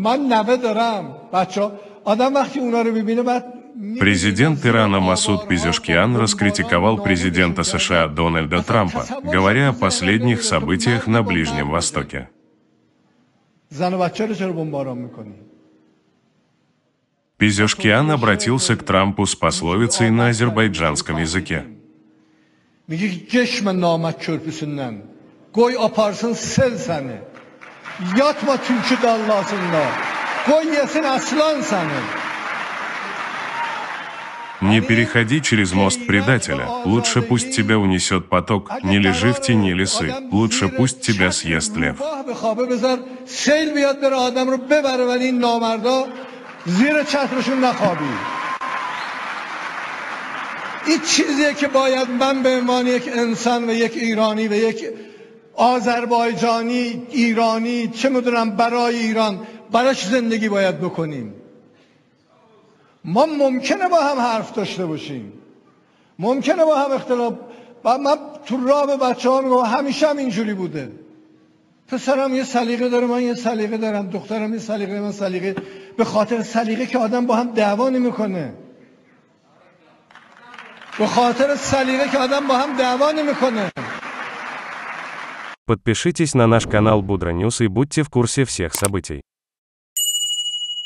من نوه دارم بچه آدم وقتی اونا رو ببینه بعد Президент Ирана Масуд Пезешкиан раскритиковал президента США Дональда Трампа, говоря о последних событиях на Ближнем Востоке. Пезешкиан обратился к Трампу с пословицей на азербайджанском языке. Не переходи через мост предателя, лучше пусть тебя унесет поток, не лежи в тени лисы, лучше пусть тебя съест лев. این چیزیه که باید من به عنوان یک انسان و یک ایرانی و یک آذربایجانی ایرانی چه میدونم برای ایران براش زندگی باید بکنیم. ما ممکنه با هم حرف داشته باشیم، ممکنه با هم اختلاف، من تو راه به بچه‌ها میگم همیشه هم اینجوری بوده. پسرم یه سلیقه داره، من یه سلیقه دارم، دخترم یه سلیقه، من سلیقه. به خاطر سلیقه که آدم با هم دعوا نمیکنه. به خاطر سلیقه که آدم با هم دعوا نمیکنه. Подпишитесь на наш канал Будра Ньюс и будьте в курсе всех событий.